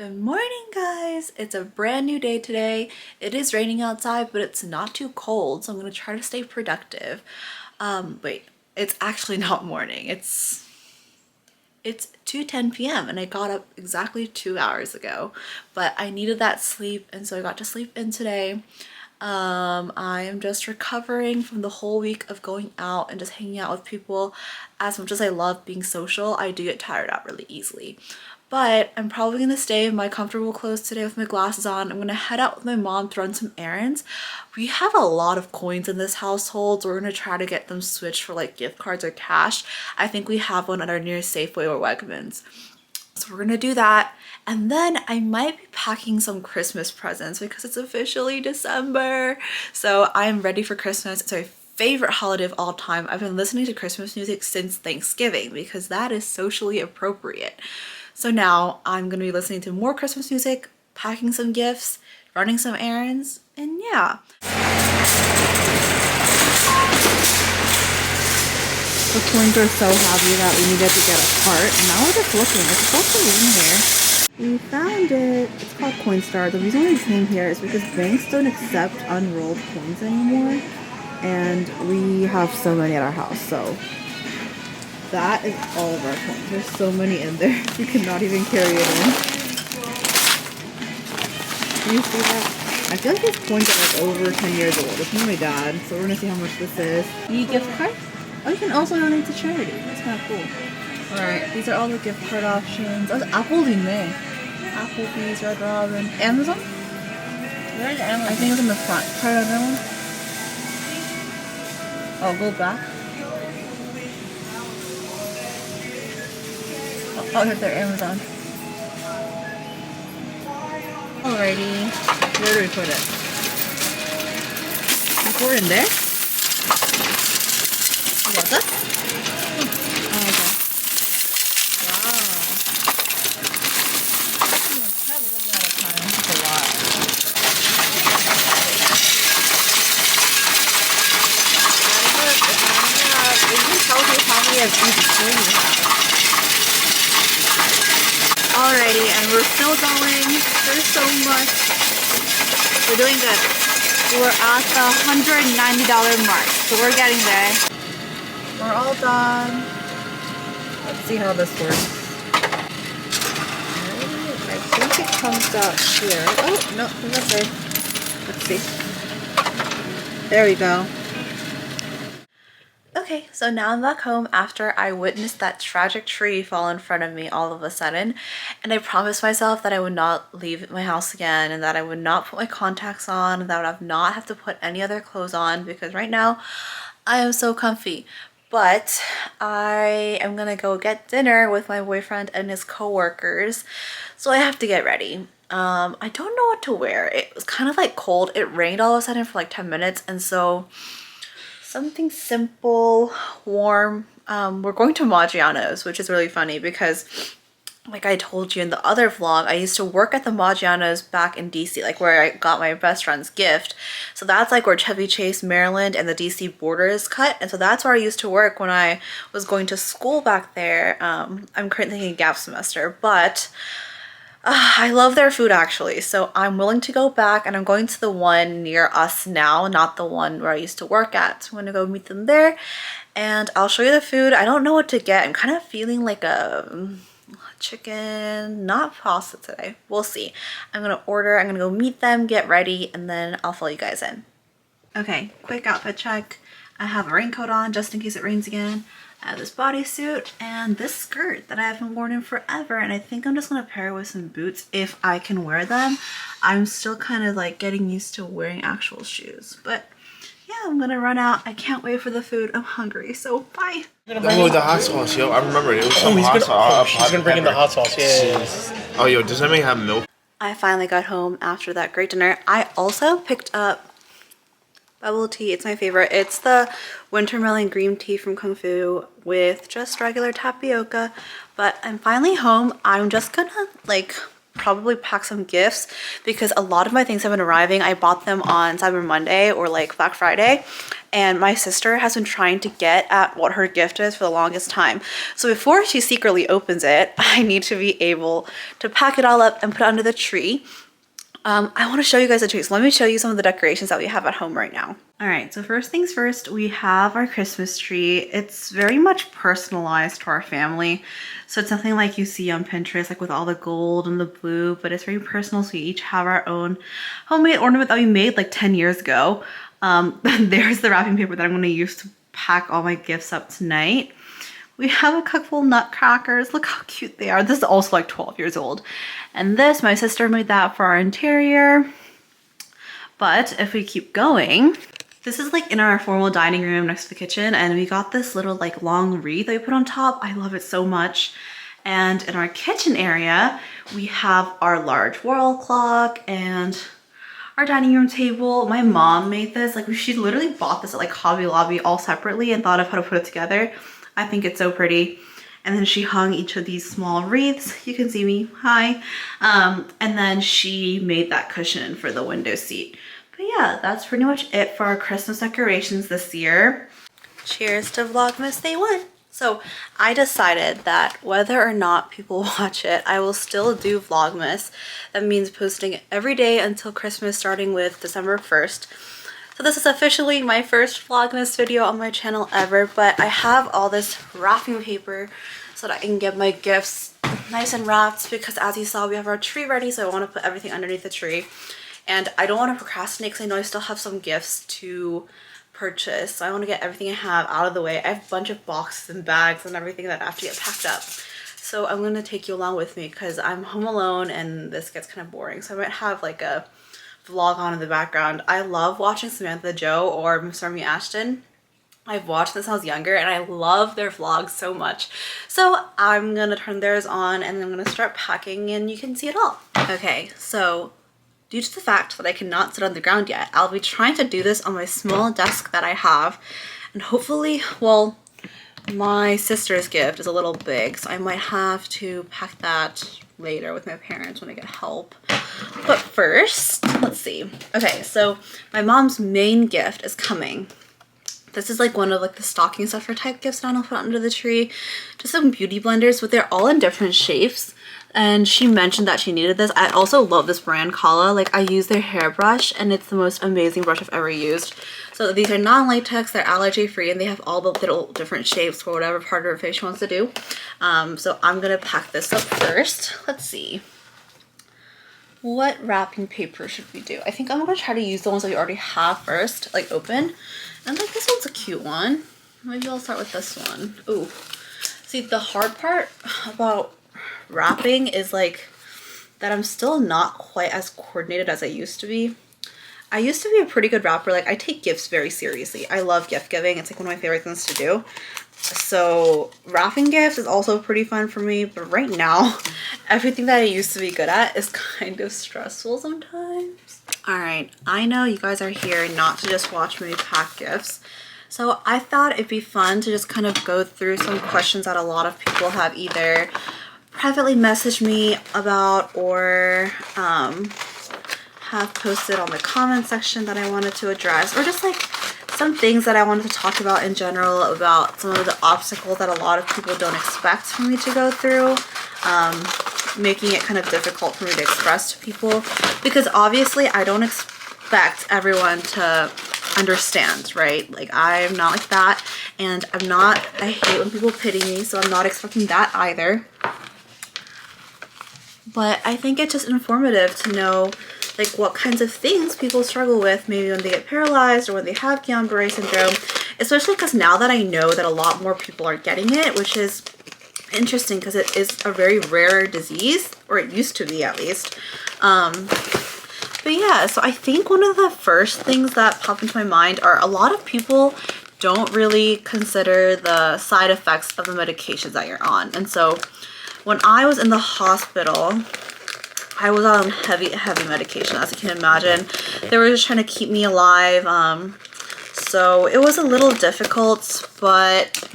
Good morning, guys. It's a brand new day today. It is raining outside, but it's not too cold, so I'm gonna try to stay productive. Wait, it's actually not morning. It's 2:10 p.m. and I got up exactly 2 hours ago, but I needed that sleep, and so I got to sleep in today. I am just recovering from the whole week of going out and just hanging out with people. As much as I love being social, I do get tired out really easily. But I'm probably gonna stay in my comfortable clothes today with my glasses on. I'm gonna head out with my mom to run some errands. We have a lot of coins in this household, so we're gonna try to get them switched for like gift cards or cash. I think we have one at our nearest Safeway or Wegmans. So we're gonna do that. And then I might be packing some Christmas presents because it's officially December. So I'm ready for Christmas. It's my favorite holiday of all time. I've been listening to Christmas music since Thanksgiving because that is socially appropriate. So now I'm gonna be listening to more Christmas music, packing some gifts, running some errands, and yeah. The twins are so happy that we needed to get a cart, and now we're just looking. It's supposed to be in here. We found it. It's called Coinstar. The reason we came here is because banks don't accept unrolled coins anymore, and we have so many at our house, so that is all of our coins. There's so many in there. We could not even carry it in. Can you see that? I feel like these coins are like over 10 years old. It's from my dad, so we're gonna see how much this is. E-gift card? Oh, you can also donate to charity. That's kind of cool. Alright, these are all the gift card options. Oh, Apple's in there. Applebee's, Red Robin. Amazon? Where's Amazon? I think it's in the front. Try another one. Oh, go back. Oh, here's their Amazon. Alrighty. Where do we put it? We pour it in there? You got that? Oh, okay. Wow. I have a little bit at a time. That's a lot. It even tells you how many of each spoon you have. Alrighty, and we're still going. There's so much. We're doing good. We're at the $190 mark, so we're getting there. We're all done. Let's see how this works. I think it comes out here. Oh, no, that's right. Let's see. There we go. Okay, so now I'm back home after I witnessed that tragic tree fall in front of me all of a sudden, and I promised myself that I would not leave my house again and that I would not put my contacts on and that I would not have to put any other clothes on because right now I am so comfy. But I am gonna go get dinner with my boyfriend and his co-workers, so I have to get ready. I don't know what to wear. It was kind of like cold. It rained all of a sudden for like 10 minutes, and so something simple, warm. We're going to Maggiano's, which is really funny because like I told you in the other vlog, I used to work at the Maggiano's back in DC, like where I got my best friend's gift. So that's like where Chevy Chase, Maryland and the DC border is cut. And so that's where I used to work when I was going to school back there. I'm currently in gap semester, but I love their food actually, so I'm willing to go back, and I'm going to the one near us now, not the one where I used to work at. So I'm gonna go meet them there and I'll show you the food. I don't know what to get. I'm kind of feeling like a chicken, not pasta today. We'll see. I'm gonna order, I'm gonna go meet them, get ready, and then I'll fill you guys in. Okay, quick outfit check. I have a raincoat on just in case it rains again. I have this bodysuit and this skirt that I haven't worn in forever, and I think I'm just gonna pair it with some boots if I can wear them. I'm still kind of like getting used to wearing actual shoes, but yeah, I'm gonna run out. I can't wait for the food. I'm hungry, so bye. Oh, the hot sauce, yo. I remember it. It was some hot sauce. She's gonna bring in the hot sauce, yeah. Oh, yo, does that make have milk? I finally got home after that great dinner. I also picked up bubble tea. It's my favorite. It's the wintermelon green tea from Kung Fu with just regular tapioca. But I'm finally home. I'm just gonna like probably pack some gifts because a lot of my things have been arriving. I bought them on Cyber Monday or like Black Friday, and my sister has been trying to get at what her gift is for the longest time. So before she secretly opens it, I need to be able to pack it all up and put it under the tree. I want to show you guys the tree. So let me show you some of the decorations that we have at home right now. All right, so first things first, we have our Christmas tree. It's very much personalized to our family. So it's nothing like you see on Pinterest, like with all the gold and the blue, but it's very personal. So we each have our own homemade ornament that we made like 10 years ago. There's the wrapping paper that I'm going to use to pack all my gifts up tonight. We have a couple nutcrackers. Look how cute they are. This is also like 12 years old. And this, my sister made that for our interior. But if we keep going, this is like in our formal dining room next to the kitchen. And we got this little like long wreath that we put on top. I love it so much. And in our kitchen area, we have our large wall clock and our dining room table. My mom made this. Like she literally bought this at like Hobby Lobby all separately and thought of how to put it together. I think it's so pretty. And then she hung each of these small wreaths. You can see me, hi. And then she made that cushion for the window seat. But yeah, that's pretty much it for our Christmas decorations this year. Cheers to Vlogmas Day 1. So I decided that whether or not people watch it, I will still do Vlogmas. That means posting every day until Christmas, starting with December 1st. So this is officially my first Vlogmas video on my channel ever, but I have all this wrapping paper so that I can get my gifts nice and wrapped, because as you saw, we have our tree ready, so I want to put everything underneath the tree. And I don't want to procrastinate because I know I still have some gifts to purchase, so I want to get everything I have out of the way. I have a bunch of boxes and bags and everything that have to get packed up. So I'm going to take you along with me because I'm home alone and this gets kind of boring. So I might have like a vlog on in the background. I love watching Samantha Joe or Miss Stormy Ashton. I've watched since I was younger and I love their vlogs so much. So I'm gonna turn theirs on and I'm gonna start packing and you can see it all. Okay, so due to the fact that I cannot sit on the ground yet, I'll be trying to do this on my small desk that I have, and hopefully, well, my sister's gift is a little big, so I might have to pack that later with my parents when I get help. But first, let's see. Okay, so my mom's main gift is coming. This is like one of like the stocking stuffer type gifts that I'll put under the tree. Just some beauty blenders, but they're all in different shapes. And she mentioned that she needed this. I also love this brand, Kala. Like I use their hairbrush and it's the most amazing brush I've ever used. So these are non-latex, they're allergy free, and they have all the little different shapes for whatever part of her face she wants to do. So I'm gonna pack this up first. Let's see. What wrapping paper should we do? I think I'm gonna try to use the ones that we already have first, like open. And like this one's a cute one. Maybe I'll start with this one. Ooh. See, the hard part about wrapping is like that I'm still not quite as coordinated as I used to be. I used to be a pretty good wrapper. Like I take gifts very seriously. I love gift giving. It's like one of my favorite things to do. So wrapping gifts is also pretty fun for me, but right now everything that I used to be good at is kind of stressful sometimes. All right, I know you guys are here not to just watch me pack gifts, so I thought it'd be fun to just kind of go through some questions that a lot of people have either privately messaged me about or have posted on the comment section that I wanted to address, or just like some things that I wanted to talk about in general, about some of the obstacles that a lot of people don't expect for me to go through, making it kind of difficult for me to express to people, because obviously I don't expect everyone to understand, right? Like I'm not like that, and I hate when people pity me, so I'm not expecting that either. But I think it's just informative to know like what kinds of things people struggle with, maybe when they get paralyzed or when they have Guillain-Barré syndrome, especially because now that I know that a lot more people are getting it, which is interesting because it is a very rare disease, or it used to be at least. But yeah, so I think one of the first things that pop into my mind are a lot of people don't really consider the side effects of the medications that you're on. And so when I was in the hospital, I was on heavy medication, as you can imagine. They were just trying to keep me alive. So it was a little difficult, but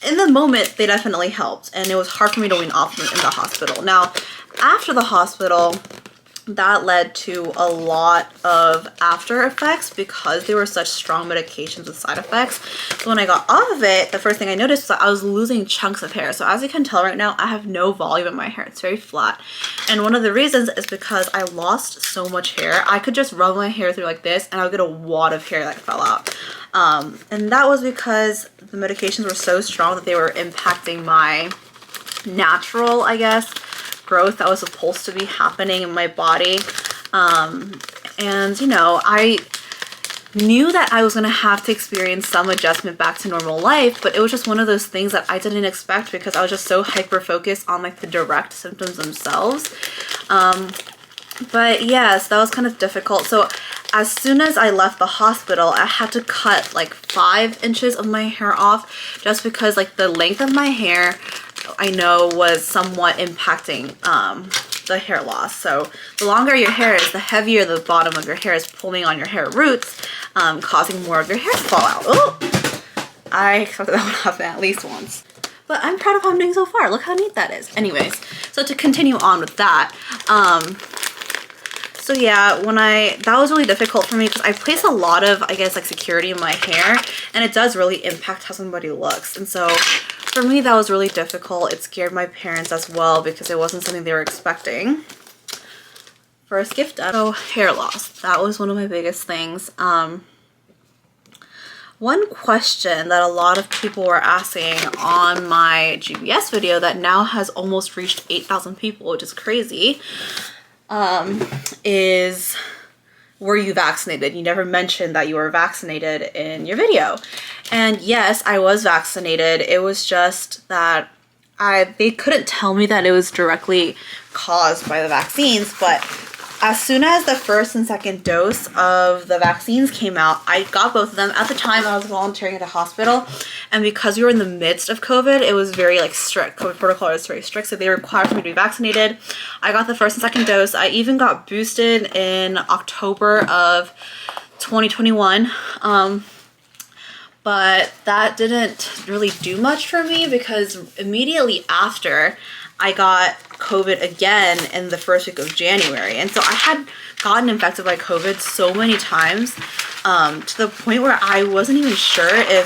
in the moment, they definitely helped. And it was hard for me to wean off them in the hospital. Now, after the hospital, that led to a lot of after effects because they were such strong medications with side effects. So when I got off of it, the first thing I noticed was that I was losing chunks of hair. So as you can tell right now, I have no volume in my hair. It's very flat. And one of the reasons is because I lost so much hair. I could just rub my hair through like this and I would get a wad of hair that fell out. And that was because the medications were so strong that they were impacting my natural, I guess, growth that was supposed to be happening in my body. And you know, I knew that I was gonna have to experience some adjustment back to normal life, but it was just one of those things that I didn't expect because I was just so hyper focused on like the direct symptoms themselves. But yes, that was kind of difficult. So as soon as I left the hospital, I had to cut like 5 inches of my hair off just because like the length of my hair I know was somewhat impacting the hair loss. So the longer your hair is, the heavier the bottom of your hair is pulling on your hair roots, causing more of your hair to fall out. Oh, I expected that would happen at least once. But I'm proud of how I'm doing so far. Look how neat that is. Anyways, so to continue on with that, so yeah, that was really difficult for me because I place a lot of, I guess, like security in my hair, and it does really impact how somebody looks. And so for me, that was really difficult. It scared my parents as well because it wasn't something they were expecting. First gift, so hair loss. That was one of my biggest things. One question that a lot of people were asking on my GBS video that now has almost reached 8,000 people, which is crazy, is, were you vaccinated? You never mentioned that you were vaccinated in your video. And yes, I was vaccinated. It was just that they couldn't tell me that it was directly caused by the vaccines, but as soon as the first and second dose of the vaccines came out, I got both of them. At the time, I was volunteering at a hospital, and because we were in the midst of COVID, it was very like strict. COVID protocol was very strict, so they required for me to be vaccinated. I got the first and second dose. I even got boosted in October of 2021. But that didn't really do much for me because immediately after, I got COVID again in the first week of January. And so I had gotten infected by COVID so many times to the point where I wasn't even sure if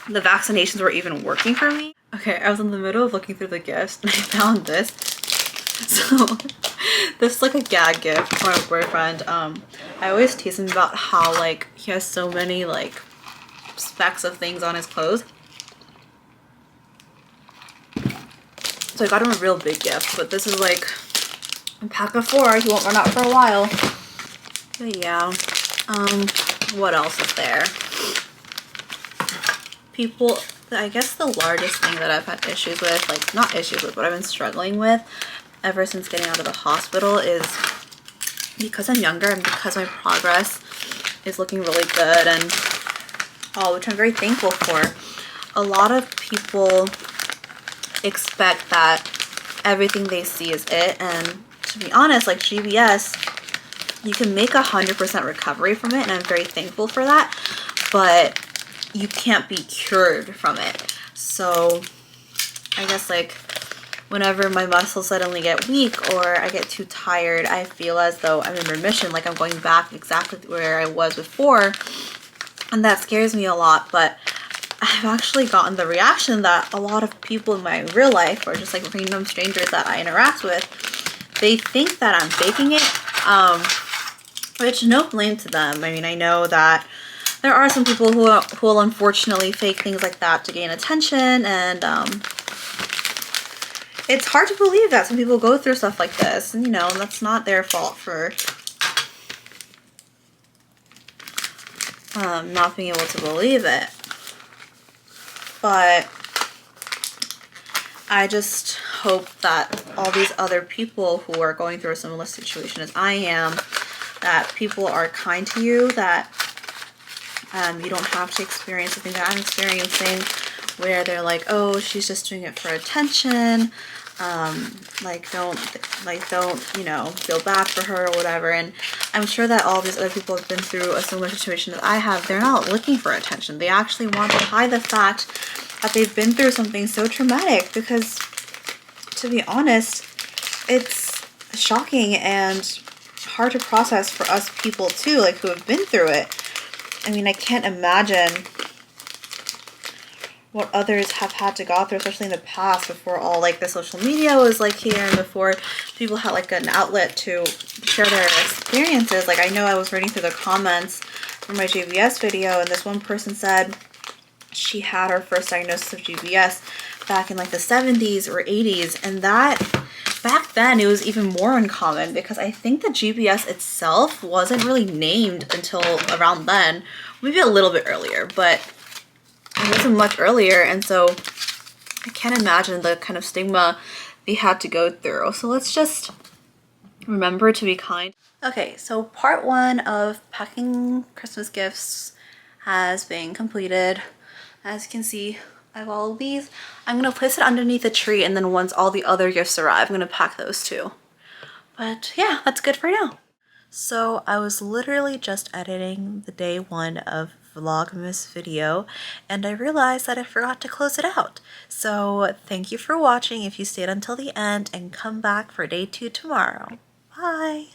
the vaccinations were even working for me. Okay, I was in the middle of looking through the gifts and I found this. So this is like a gag gift for my boyfriend. I always tease him about how like he has so many like specks of things on his clothes. So I got him a real big gift, but this is like a pack of 4. He won't run out for a while. But yeah, what else is there? People, I guess the largest thing that I've had issues with, like not issues with, but I've been struggling with ever since getting out of the hospital is because I'm younger and because my progress is looking really good and which I'm very thankful for. A lot of people expect that everything they see is it, and to be honest, like GBS, you can make 100% recovery from it, and I'm very thankful for that, but you can't be cured from it. So I guess like whenever my muscles suddenly get weak or I get too tired, I feel as though I'm in remission, like I'm going back exactly where I was before, and that scares me a lot. But I've actually gotten the reaction that a lot of people in my real life, or just like random strangers that I interact with, they think that I'm faking it, which no blame to them. I mean, I know that there are some people who will unfortunately fake things like that to gain attention, and it's hard to believe that some people go through stuff like this, and you know, that's not their fault for not being able to believe it. But I just hope that all these other people who are going through a similar situation as I am, that people are kind to you, that you don't have to experience something that I'm experiencing where they're like, oh, she's just doing it for attention, don't, you know, feel bad for her or whatever. And I'm sure that all these other people have been through a similar situation that I have. They're not looking for attention. They actually want to hide the fact that they've been through something so traumatic, because to be honest, it's shocking and hard to process for us people too, like who have been through it. I mean, I can't imagine what others have had to go through, especially in the past, before all like the social media was like here and before people had like an outlet to share their experiences. Like, I know I was reading through the comments from my GBS video, and this one person said she had her first diagnosis of GBS back in like the 70s or 80s, and that back then it was even more uncommon because I think the GBS itself wasn't really named until around then, maybe a little bit earlier, but it wasn't much earlier, and so I can't imagine the kind of stigma they had to go through. So let's just remember to be kind. Okay, so part one of packing Christmas gifts has been completed. As you can see, I have all of these. I'm gonna place it underneath the tree, and then once all the other gifts arrive, I'm gonna pack those too. But yeah, that's good for now. So I was literally just editing the day one of Vlogmas video, and I realized that I forgot to close it out. So thank you for watching if you stayed until the end, and come back for day two tomorrow. Bye!